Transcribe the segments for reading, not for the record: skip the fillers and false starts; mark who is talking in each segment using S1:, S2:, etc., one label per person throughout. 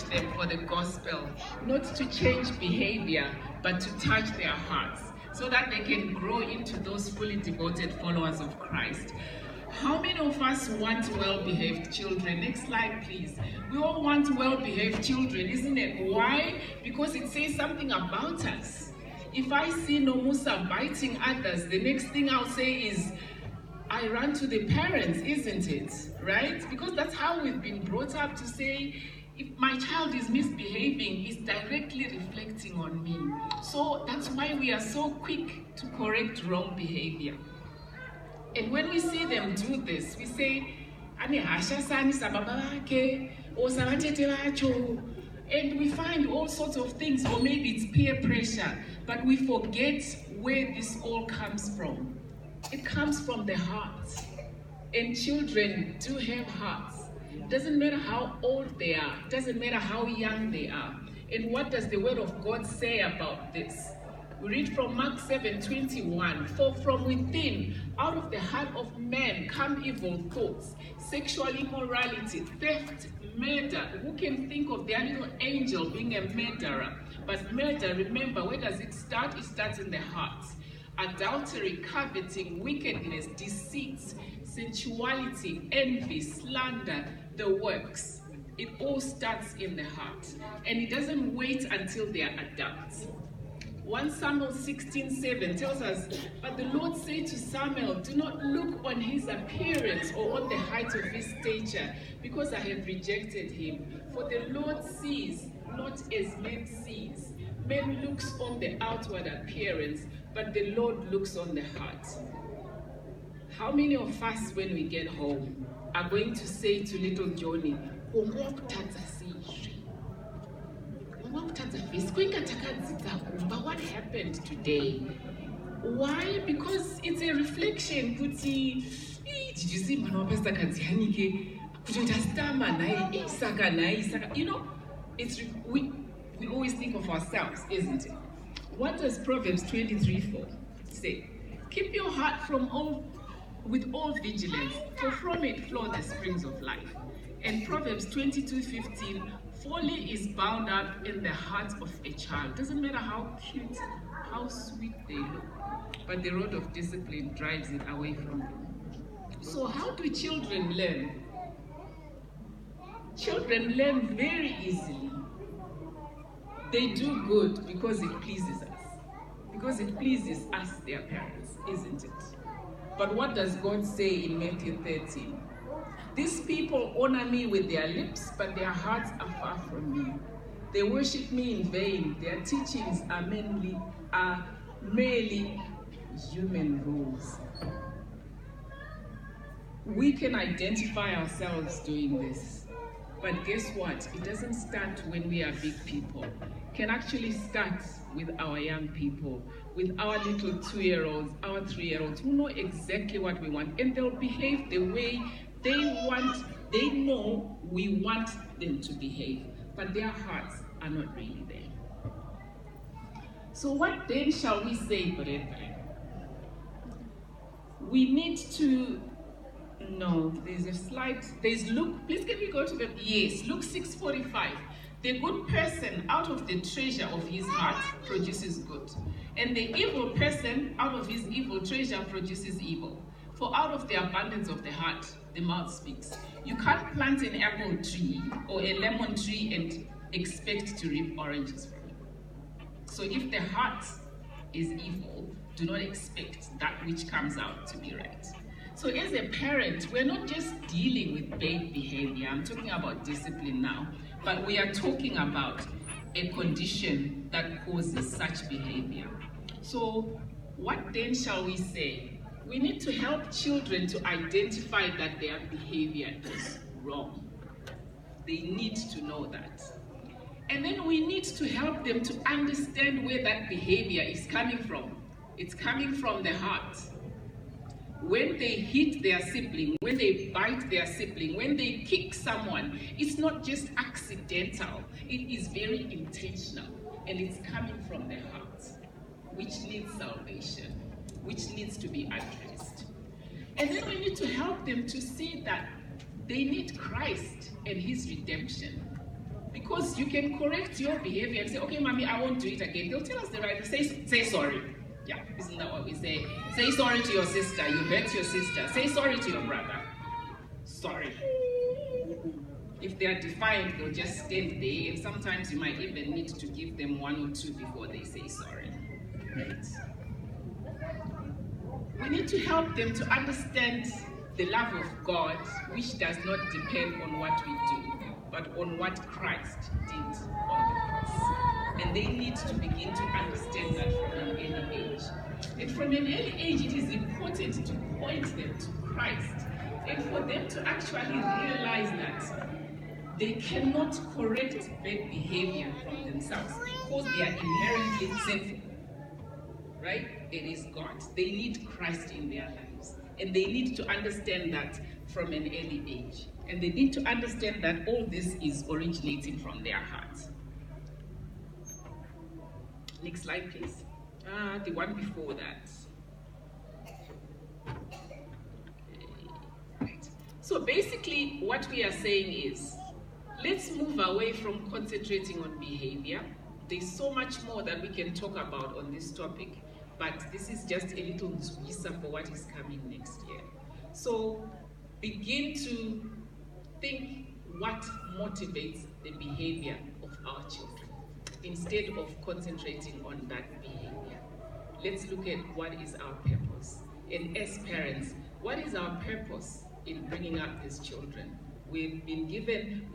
S1: reach them for the gospel, not to change behavior, but to touch their hearts, so that they can grow into those fully devoted followers of Christ. How many of us want well-behaved children? Next slide, please. We all want well-behaved children, isn't it? Why? Because it says something about us. If I see Nomusa biting others, the next thing I'll say is, I run to the parents, isn't it? Right? Because that's how we've been brought up to say, if my child is misbehaving, it's directly reflecting on me. So that's why we are so quick to correct wrong behavior. And when we see them do this, we say, and we find all sorts of things, or maybe it's peer pressure, but we forget where this all comes from. It comes from the heart. And children do have hearts. Doesn't matter how old they are, doesn't matter how young they are. And what does the word of God say about this? We read from Mark 7:21, for from within, out of the heart of man come evil thoughts, sexual immorality, theft, murder. Who can think of their little angel being a murderer? But murder, remember, where does it start? It starts in the heart. Adultery, coveting, wickedness, deceit, sensuality, envy, slander, the works. It all starts in the heart. And it doesn't wait until they are adults. 1 Samuel 16:7 tells us, but the Lord said to Samuel, do not look on his appearance or on the height of his stature, because I have rejected him. For the Lord sees not as man sees. Man looks on the outward appearance, but the Lord looks on the heart. How many of us, when we get home, are going to say to little Johnny, what happened today? Why? Because it's a reflection. Did you see you know, we always think of ourselves, isn't it? What does Proverbs 23:4 say? Keep your heart with all vigilance, for from it flow the springs of life. And Proverbs 22:15, folly is bound up in the heart of a child. Doesn't matter how cute, how sweet they look, but the rod of discipline drives it away from them. So how do children learn? Children learn very easily. They do good because it pleases us. Because it pleases us, their parents, isn't it? But what does God say in Matthew 13? These people honor me with their lips, but their hearts are far from me. They worship me in vain. Their teachings are merely human rules. We can identify ourselves doing this. But guess what? It doesn't start when we are big people. It can actually start with our young people, with our little 2-year-olds, our 3-year-olds, who know exactly what we want, and they'll behave the way they want. They know we want them to behave, but their hearts are not really there. So what then shall we say, brethren? We need to there's a slide. There's Luke. Please can we go to yes, Luke 6:45. The good person out of the treasure of his heart produces good, and the evil person out of his evil treasure produces evil. For out of the abundance of the heart, the mouth speaks. You can't plant an apple tree or a lemon tree and expect to reap oranges from it. So if the heart is evil, do not expect that which comes out to be right. So as a parent, we're not just dealing with bad behavior. I'm talking about discipline now, but we are talking about a condition that causes such behavior. So what then shall we say? We need to help children to identify that their behavior is wrong. They need to know that. And then we need to help them to understand where that behavior is coming from. It's coming from the heart. When they hit their sibling, when they bite their sibling, when they kick someone, it's not just accidental. It is very intentional, and it's coming from the heart, which needs salvation, which needs to be addressed. And then we need to help them to see that they need Christ and his redemption. Because Because you can correct your behavior and say, okay, mommy, I won't do it again. They'll tell us the right, say sorry. Yeah, isn't that what we say? Say sorry to your sister. You hurt your sister. Say sorry to your brother. Sorry. If they are defiant, they'll just stand there, and sometimes you might even need to give them 1 or 2 before they say sorry. Right? We need to help them to understand the love of God, which does not depend on what we do, but on what Christ did on the cross. And they need to begin to understand that from an early age. And from an early age, it is important to point them to Christ, and for them to actually realize that they cannot correct bad behavior from themselves because they are inherently sinful. Right? It is God. They need Christ in their lives. And they need to understand that from an early age. And they need to understand that all this is originating from their hearts. Next slide, please. The one before that. Right. So basically, what we are saying is, let's move away from concentrating on behavior. There's so much more that we can talk about on this topic, but this is just a little visa for what is coming next year. So begin to think what motivates the behavior of our children instead of concentrating on that behavior. Let's look at what is our purpose. And as parents, what is our purpose in bringing up these children? We've been given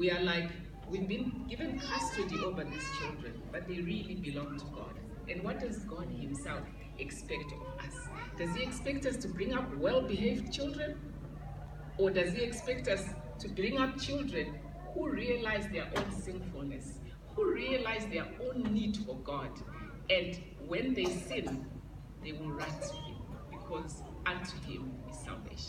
S1: custody over these children, but they really belong to God. And what does God himself expect of us? Does he expect us to bring up well-behaved children? Or does he expect us to bring up children who realize their own sinfulness, who realize their own need for God, and when they sin, they will run to him, because unto him is salvation.